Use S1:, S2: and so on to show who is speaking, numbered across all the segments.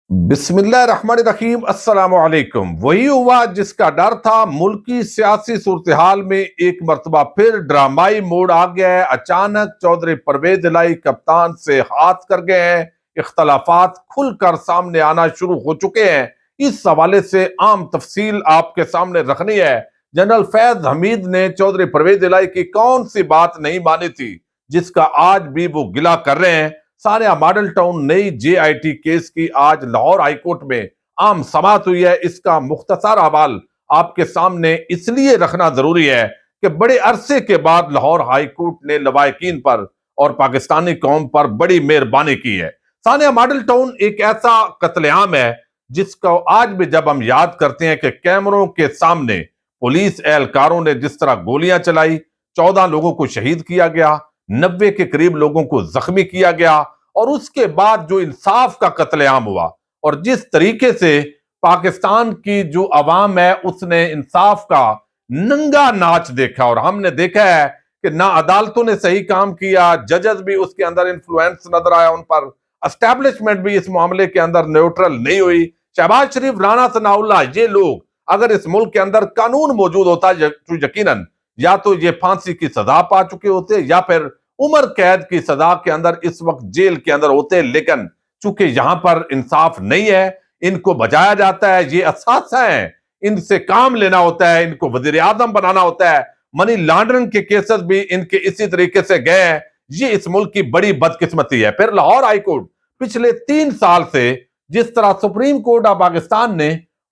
S1: बिस्मिल्लाहिर्रहमानिर्रहीम अस्सलाम वालेकुम। वही हुआ जिसका डर था। मुल्की सियासी सूरत हाल में एक मरतबा फिर ड्रामाई मोड़ आ गया है। अचानक चौधरी परवेज इलाही कप्तान से हाथ कर गए हैं। इख्तलाफात खुलकर सामने आना शुरू हो चुके हैं। इस हवाले से आम तफसील आपके सामने रखनी है। जनरल फैज हमीद ने चौधरी परवेज इलाही की कौन सी बात नहीं मानी थी जिसका आज भी वो गिला कर रहे हैं। सानिया मॉडल टाउन नई जेआईटी केस की आज लाहौर हाईकोर्ट में आम समाअत हुई है। इसका मुख्तसर हवाल आपके सामने इसलिए रखना जरूरी है कि बड़े अरसे के बाद लाहौर हाईकोर्ट ने लवाहिकीन पर और पाकिस्तानी कौम पर बड़ी मेहरबानी की है। सानिया मॉडल टाउन एक ऐसा कत्लेआम है जिसको आज भी जब हम याद करते हैं कि कैमरों के सामने पुलिस एहलकारों ने जिस तरह गोलियां चलाई, 14 लोगों को शहीद किया गया, 90 के करीब लोगों को जख्मी किया गया, और उसके बाद जो इंसाफ का कत्लेआम हुआ और जिस तरीके से पाकिस्तान की जो अवाम है उसने इंसाफ का नंगा नाच देखा। और हमने देखा है कि ना अदालतों ने सही काम किया, जजेस भी उसके अंदर इन्फ्लुएंस नजर आया उन पर, एस्टेब्लिशमेंट भी इस मामले के अंदर न्यूट्रल नहीं हुई। शहबाज शरीफ, राना सनाउल्लाह, ये लोग अगर इस मुल्क के अंदर कानून मौजूद होता तो यकीनन या तो ये फांसी की सजा पा चुके होते या फिर उम्र कैद की सजा के अंदर इस वक्त जेल के अंदर होते। लेकिन चूंकि यहां पर इंसाफ नहीं है, इनको बजाया जाता है, ये असासा है, इनसे काम लेना होता है, इनको वजीर आजम बनाना होता है। मनी लॉन्ड्रिंग के केसेस भी इनके इसी तरीके से गए हैं। ये इस मुल्क की बड़ी बदकिस्मती है। फिर लाहौर हाईकोर्ट पिछले 3 साल से जिस तरह सुप्रीम कोर्ट ऑफ पाकिस्तान ने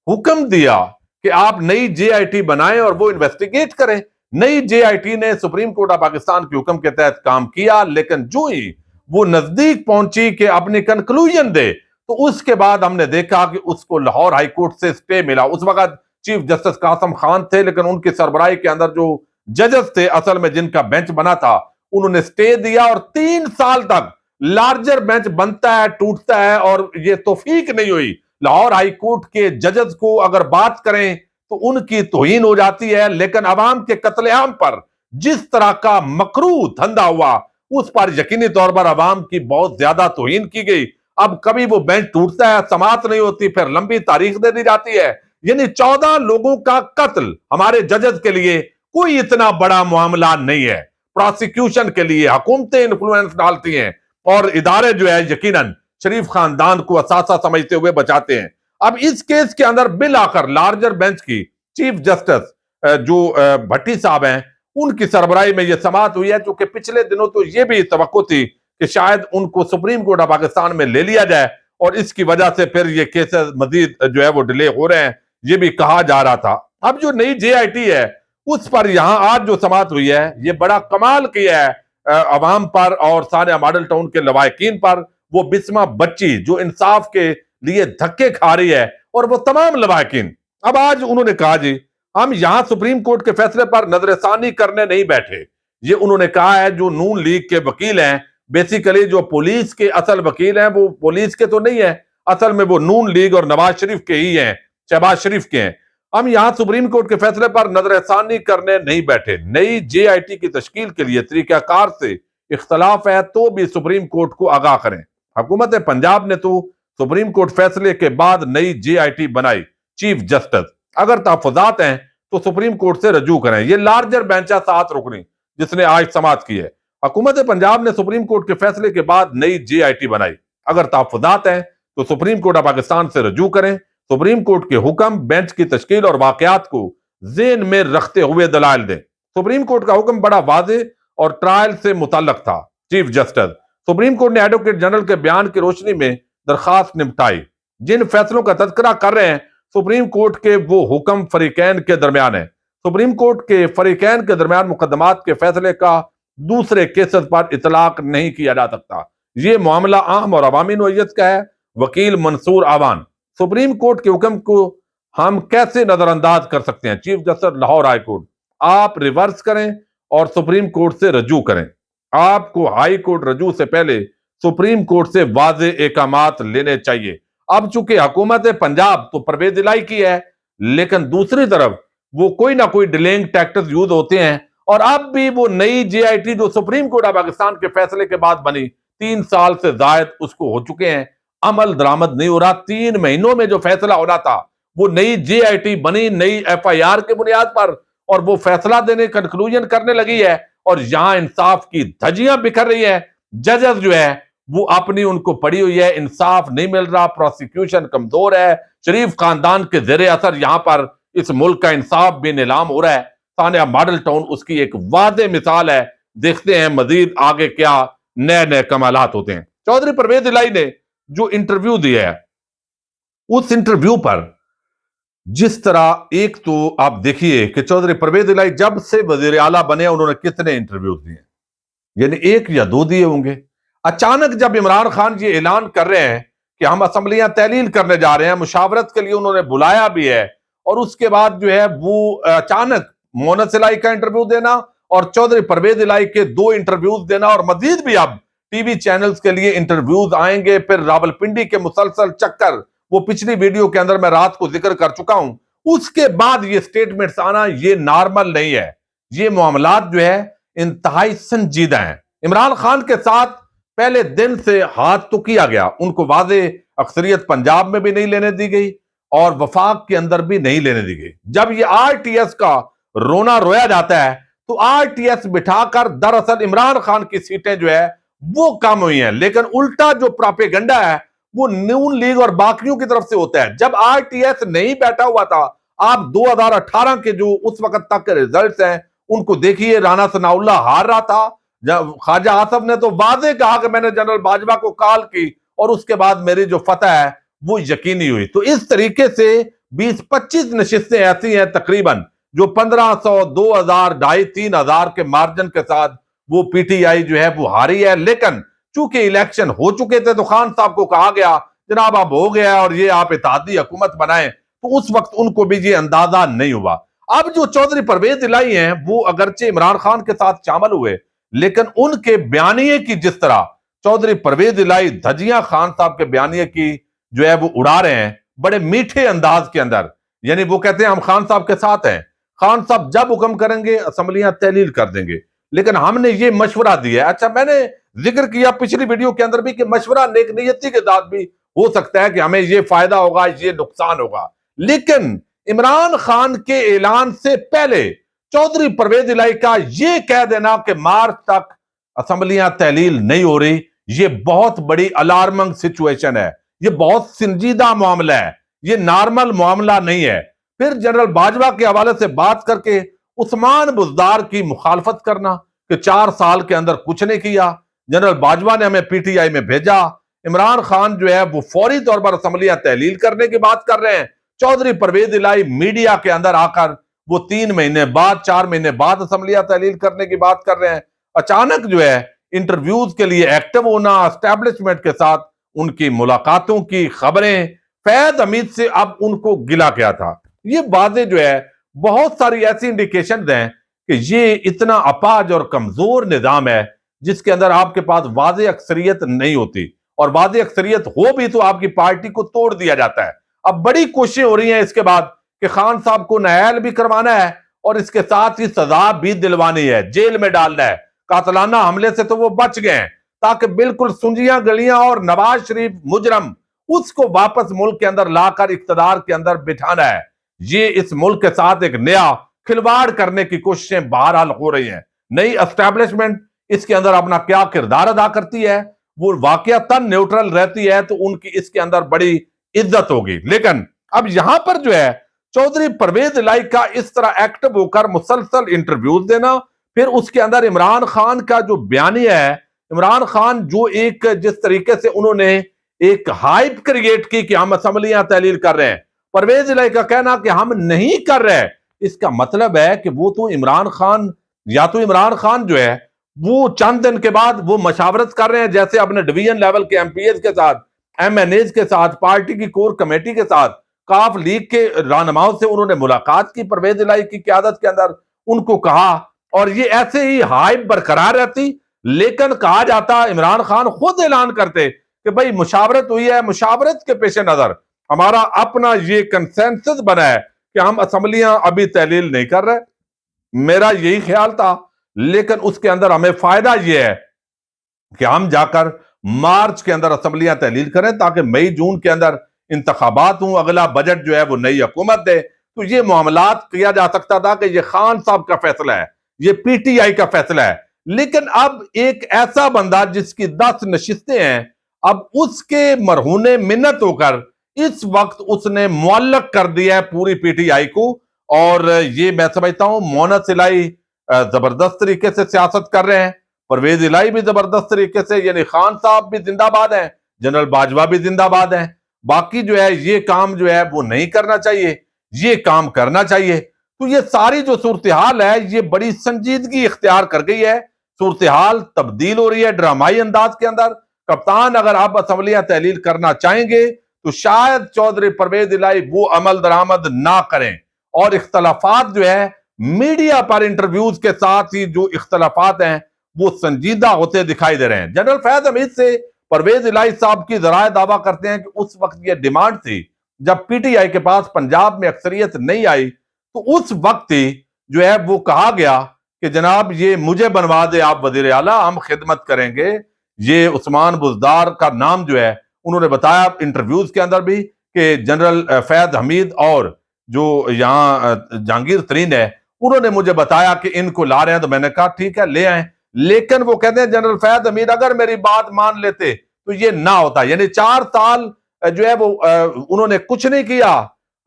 S1: हुक्म दिया कि आप नई जेआईटी बनाएं और वो इन्वेस्टिगेट करें, नई जेआईटी ने सुप्रीम कोर्ट ऑफ पाकिस्तान के हुक्म के तहत काम किया। लेकिन जो ही वो नजदीक पहुंची कि अपनी कंक्लूजन दे, तो उसके बाद हमने देखा कि उसको लाहौर हाईकोर्ट से स्टे मिला। उस वक्त चीफ जस्टिस कासम खान थे, लेकिन उनकी सरबराही के अंदर जो जजेस थे असल में जिनका बेंच बना था, उन्होंने स्टे दिया और 3 साल तक लार्जर बेंच बनता है, टूटता है, और ये तौफीक नहीं हुई लाहौर हाईकोर्ट के जजेस को। अगर बात करें तो उनकी तौहीन हो जाती है, लेकिन अवाम के कत्लेआम पर जिस तरह का मकरू धंधा हुआ उस पर यकीनी तौर पर अवाम की बहुत ज्यादा तौहीन की गई। अब कभी वो बेंच टूटता है, समाअत नहीं होती, फिर लंबी तारीख दे दी जाती है। यानी 14 लोगों का कत्ल हमारे जजेस के लिए कोई इतना बड़ा मामला नहीं है। प्रोसिक्यूशन के लिए हुकूमतें इन्फ्लुएंस डालती हैं और इदारे जो है यकीनन शरीफ खानदान को असासा समझते हुए बचाते हैं। अब इस केस के अंदर बिल आकर लार्जर बेंच की चीफ जस्टिस जो भट्टी साहब हैं, उनकी सरबराही में यह समाअत हुई है। क्योंकि पिछले दिनों तो यह भी तवक्को थी कि शायद उनको सुप्रीम कोर्ट ऑफ पाकिस्तान में ले लिया जाए और इसकी वजह से फिर ये केसेस मजीद जो है वो डिले हो रहे हैं, ये भी कहा जा रहा था। अब जो नई जेआईटी है उस पर यहां आज जो समाअत हुई है, ये बड़ा कमाल किया है अवाम पर और सानिया मॉडल टाउन के लवाहिकीन पर। वो बिस्मा बच्ची जो इंसाफ के लिए धक्के खा रही है और वो तमाम लवाहिकीन, अब आज उन्होंने कहा जी हम यहां सुप्रीम कोर्ट के फैसले पर नजरसानी करने नहीं बैठे। ये उन्होंने कहा है जो नून लीग के वकील हैं, बेसिकली जो पुलिस के असल वकील हैं वो पुलिस के तो नहीं है, असल में वो नून लीग और नवाज शरीफ के ही हैं, शहबाज शरीफ के हैं। हम यहां सुप्रीम कोर्ट के फैसले पर नजरसानी करने नहीं बैठे। नई जेआईटी की तश्कील के लिए तरीकाकार से इख्तलाफ है तो भी सुप्रीम कोर्ट को आगाह करें। हुकूमत पंजाब ने तो सुप्रीम कोर्ट फैसले के बाद नई जेआईटी बनाई। चीफ जस्टिस, अगर तहफुजात हैं तो सुप्रीम कोर्ट से रजू करें। ये लार्जर बेंच है 7 रुकनी जिसने आज समाअत की है। हुकूमत पंजाब ने सुप्रीम कोर्ट के फैसले के बाद नई जेआईटी बनाई। अगर तहफुजात हैं तो सुप्रीम कोर्ट ऑफ पाकिस्तान से रजू करें। सुप्रीम कोर्ट के हुक्म, बेंच की तश्कील और वाकयात को जेन में रखते हुए दलाइल दें। सुप्रीम कोर्ट का हुक्म बड़ा वाज़ेह और ट्रायल से मुतल्लक था। चीफ जस्टिस, सुप्रीम कोर्ट ने एडवोकेट जनरल के बयान की रोशनी में दरखास्त निपटाई। जिन फैसलों का तज़किरा कर रहे हैं सुप्रीम कोर्ट के वो हुक्म फरीकैन के दरमियान है। सुप्रीम कोर्ट के फरीकैन के दरमियान मुकदमात के फैसले का दूसरे केसेस पर इतलाक नहीं किया जा सकता। ये मामला आम और अवामी नोयत का है। वकील मंसूर आवान, सुप्रीम कोर्ट के हुक्म को हम कैसे नजरअंदाज कर सकते हैं। Chief justice Lahore high court, आप रिवर्स करें और सुप्रीम कोर्ट से रजू करें। आपको हाई कोर्ट रजू से पहले सुप्रीम कोर्ट से वाज़ेह एहकामात लेने चाहिए। अब चूंकि हुकूमत पंजाब तो परवेज इलाही की है, लेकिन दूसरी तरफ वो कोई ना कोई डिलेइंग टैक्टिक्स यूज होते हैं। और अब भी वो नई जेआईटी जो सुप्रीम कोर्ट ऑफ पाकिस्तान के फैसले के बाद बनी, 3 साल से जायद उसको हो चुके हैं, अमल दरामद नहीं हो रहा। 3 महीनों में जो फैसला होना था वो नई जेआईटी बनी, नई एफआईआर के बुनियाद पर, और वो फैसला देने कंक्लूजन करने लगी है, और यहां इंसाफ की धज्जियां बिखर रही है। जजेस जो है वो अपनी उनको पड़ी हुई है, इंसाफ नहीं मिल रहा, प्रोसिक्यूशन कमजोर है, शरीफ खानदान के जेर असर यहां पर इस मुल्क का इंसाफ बेनीलाम हो रहा है। तानिया मॉडल टाउन उसकी एक वादे मिसाल है। देखते हैं मजीद आगे क्या नए नए कमालात होते हैं। चौधरी परवेज इलाही ने जो इंटरव्यू दिया है, उस इंटरव्यू पर जिस तरह, एक तो आप देखिए कि चौधरी परवेज इलाही जब से वजीर आला बने उन्होंने कितने इंटरव्यू दिए, यानी 1 या 2 दिए होंगे। अचानक जब इमरान खान ये ऐलान कर रहे हैं कि हम असम्बलियां तहलील करने जा रहे हैं, मुशावरत के लिए उन्होंने बुलाया भी है, और उसके बाद जो है वो अचानक मोहम्मद इलाही का इंटरव्यू देना और चौधरी परवेज इलाही के 2 इंटरव्यूज देना, और मजीद भी अब टीवी चैनल्स के लिए इंटरव्यूज आएंगे। फिर रावलपिंडी के मुसलसल चक्कर, वो पिछली वीडियो के अंदर मैं रात को जिक्र कर चुका हूं। उसके बाद ये स्टेटमेंट्स आना ये नॉर्मल नहीं है। ये मामलात जो है इंतहाई संजीदा है। इमरान खान के साथ पहले दिन से हाथ तो किया गया, उनको वाजे अक्सरियत पंजाब में भी नहीं लेने दी गई और वफाक के अंदर भी नहीं लेने दी गई। जब ये आरटीएस का रोना रोया जाता है तो आरटीएस बिठाकर दरअसल इमरान खान की सीटें जो है वो कम हुई हैं, लेकिन उल्टा जो प्रोपेगेंडा है वो नून लीग और बाकियों की तरफ से होता है। जब आरटीएस नहीं बैठा हुआ था, आप 2018 के जो उस वक्त तक के रिजल्ट्स हैं उनको देखिए, राना सनाउल्लाह हार रहा था। जब ख्वाजा आसफ ने तो वाजे कहा कि मैंने जनरल बाजवा को कॉल की और उसके बाद मेरी जो फतह है वो यकीनी हुई। तो इस तरीके से 20-25 नशिस्तें ऐसी हैं तकरीबन जो 1500, 2000, 2500-3000 के मार्जिन के साथ वो पीटीआई जो है वो हारी है। लेकिन चूंकि इलेक्शन हो चुके थे तो खान साहब को कहा गया जनाब अब हो गया और ये आप इत्तेहादी हुकूमत बनाएं, तो उस वक्त उनको भी ये अंदाजा नहीं हुआ। अब जो चौधरी परवेज इलाही हैं वो अगरचे इमरान खान के साथ शामिल हुए, लेकिन उनके बयानिए की जिस तरह चौधरी परवेज इलाही धज्जियां खान साहब के बयानिए की जो है वो उड़ा रहे हैं बड़े मीठे अंदाज के अंदर, यानी वो कहते हैं हम खान साहब के साथ हैं, खान साहब जब हुक्म करेंगे असम्बलियां तहलील कर देंगे, लेकिन हमने ये मशवरा दिया है। अच्छा, मैंने जिक्र किया पिछली वीडियो के अंदर भी कि मशवरा नेक नियति के साथ भी हो सकता है कि हमें ये फायदा होगा, ये नुकसान होगा, लेकिन इमरान खान के ऐलान से पहले चौधरी परवेज इलाही का यह कह देना कि मार्च तक असम्बलियां तहलील नहीं हो रही, यह बहुत बड़ी अलार्मिंग सिचुएशन है, यह बहुत संजीदा मामला है, यह नॉर्मल मामला नहीं है। फिर जनरल बाजवा के हवाले से बात करके उस्मान बुज़दार की मुखालफत करना कि 4 साल के अंदर कुछ नहीं किया, जनरल बाजवा ने हमें पीटीआई में भेजा, इमरान खान जो है वो फौरी तौर पर असम्बलियां तहलील करने की बात कर रहे हैं। चौधरी परवेज इलाही मीडिया के अंदर आकर वो 3 महीने बाद, 4 महीने बाद असम्बलियां तहलील करने की बात कर रहे हैं। अचानक जो है इंटरव्यूज के लिए एक्टिव होना, एस्टैब्लिशमेंट के साथ उनकी मुलाकातों की खबरें, फैज हमीद से अब उनको गिला क्या था, ये बातें जो है बहुत सारी ऐसी इंडिकेशन हैं कि ये इतना अपाज और कमजोर निजाम है जिसके अंदर आपके पास वाज़े अक्सरियत नहीं होती, और वाज़े अक्सरियत हो भी तो आपकी पार्टी को तोड़ दिया जाता है। अब बड़ी कोशिशें हो रही हैं इसके बाद कि खान साहब को न्यायालय भी करवाना है और इसके साथ ही सजा भी दिलवानी है, जेल में डालना है। कातलाना हमले से तो वो बच गए हैं, ताकि बिल्कुल सुंजियां गलियां और नवाज शरीफ मुजरम उसको वापस मुल्क के अंदर लाकर इख्तिदार के अंदर बिठाना है। ये इस मुल्क के साथ एक नया खिलवाड़ करने की कोशिशें बहरहाल हो रही हैं। नई एस्टैब्लिशमेंट इसके अंदर अपना क्या किरदार अदा करती है, वो वाकयातन न्यूट्रल रहती है तो उनकी इसके अंदर बड़ी इज्जत होगी। लेकिन अब यहां पर जो है चौधरी परवेज इलाही का इस तरह एक्टिव होकर मुसलसल इंटरव्यूज देना, फिर उसके अंदर इमरान खान का जो बयानिया है, इमरान खान जो एक जिस तरीके से उन्होंने एक हाइप क्रिएट की कि हम असम्बलियां तहलील कर रहे हैं, परवेज इलाही का कहना कि हम नहीं कर रहे, इसका मतलब है कि वो तो इमरान खान, या तो इमरान खान जो है वो चंद दिन के बाद वो मशावरत कर रहे हैं, जैसे अपने डिवीजन लेवल के एमपीएस के साथ, एमएनएज के साथ, पार्टी की कोर कमेटी के साथ, काफ लीग के रहनुमाओं से उन्होंने मुलाकात की परवेज इलाही की क़यादत के अंदर, उनको कहा, और ये ऐसे ही हाइप बरकरार रहती। लेकिन कहा जाता इमरान खान खुद ऐलान करते कि भाई मुशावरत हुई है, मुशावरत के पेश नजर हमारा अपना ये कंसेंसस बना है कि हम असम्बलियां अभी तहलील नहीं कर रहे। मेरा यही ख्याल था, लेकिन उसके अंदर हमें फायदा यह है कि हम जाकर मार्च के अंदर असम्बलियां तहलील करें ताकि मई जून के अंदर इंतखाबात हों, अगला बजट जो है वो नई हुकूमत दे। तो ये मामलात किया जा सकता था कि ये खान साहब का फैसला है, ये पीटीआई का फैसला है। लेकिन अब एक ऐसा बंदा जिसकी 10 नशिस्तें हैं, अब उसके मरहूने मिन्नत होकर इस वक्त उसने मुअल्लक कर दिया है पूरी पीटीआई को। और ये मैं समझता हूं मोहम्मद सिलाई जबरदस्त तरीके से सियासत कर रहे हैं, परवेज इलाही भी जबरदस्त तरीके से, यानी खान साहब भी जिंदाबाद हैं, जनरल बाजवा भी जिंदाबाद हैं। बाकी जो है ये काम जो है वो नहीं करना चाहिए, ये काम करना चाहिए। तो ये सारी जो सूरत हाल है ये बड़ी संजीदगी इख्तियार कर गई है, सूरत हाल तब्दील हो रही है ड्रामाई अंदाज के अंदर। कप्तान अगर आप असम्बलियां तहलील करना चाहेंगे तो शायद चौधरी परवेज इलाही वो अमल दरामद ना करें। और इख्तलाफात जो है मीडिया पर इंटरव्यूज के साथ ही जो इख्तलाफात हैं वो संजीदा होते दिखाई दे रहे हैं। जनरल फैज हमीद से परवेज इलाही साहब की जराए दावा करते हैं कि उस वक्त ये डिमांड थी जब पीटीआई के पास पंजाब में अक्सरियत नहीं आई, तो उस वक्त ही जो है वो कहा गया कि जनाब ये मुझे बनवा दे आप वजीर आला, हम खिदमत करेंगे। ये उस्मान बुज़दार का नाम जो है उन्होंने बताया इंटरव्यूज के अंदर भी कि जनरल फैज हमीद और जो यहाँ जहांगीर तरीन है उन्होंने मुझे बताया कि इनको ला रहे हैं। तो मैंने कहा ठीक है ले आए, लेकिन वो कहते हैं जनरल फैज हमीद अगर मेरी बात मान लेते तो ये ना होता। यानी 4 साल जो है वो उन्होंने कुछ नहीं किया,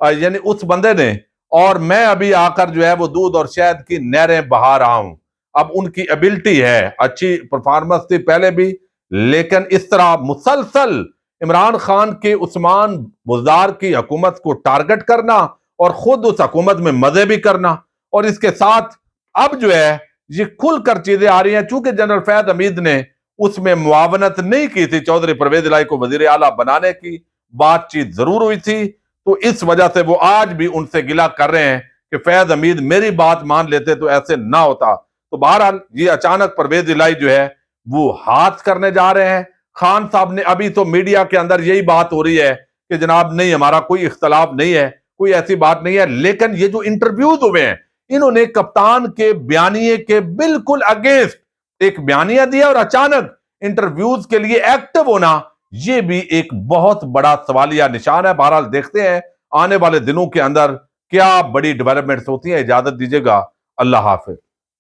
S1: यानी उस बंदे ने, और मैं अभी आकर जो है वो दूध और शहद की नहरें बहा रहा हूं। अब उनकी एबिलिटी है, अच्छी परफॉर्मेंस थी पहले भी, लेकिन इस तरह मुसलसल इमरान खान के उस्मान बुज़दार की हुकूमत को टारगेट करना और खुद उस हुकूमत में मजे भी करना, और इसके साथ अब जो है ये खुलकर चीजें आ रही हैं। चूंकि जनरल फैज हमीद ने उसमें मुआवनत नहीं की थी, चौधरी परवेज इलाही को वजीर आला बनाने की बातचीत जरूर हुई थी, तो इस वजह से वो आज भी उनसे गिला कर रहे हैं कि फैज हमीद मेरी बात मान लेते तो ऐसे ना होता। तो बहरहाल ये अचानक परवेज इलाही जो है वो हाथ करने जा रहे हैं। खान साहब ने अभी तो मीडिया के अंदर यही बात हो रही है कि जनाब नहीं हमारा कोई इख्तलाफ नहीं है, कोई ऐसी बात नहीं है, लेकिन ये जो इंटरव्यूज हुए हैं इन्होंने कप्तान के बयानिए के बिल्कुल अगेंस्ट एक बयानिया दिया और अचानक इंटरव्यूज के लिए एक्टिव होना, यह भी एक बहुत बड़ा सवालिया निशान है। बहरहाल देखते हैं आने वाले दिनों के अंदर क्या बड़ी डेवलपमेंट्स होती हैं। इजाजत दीजिएगा, अल्लाह हाफिज।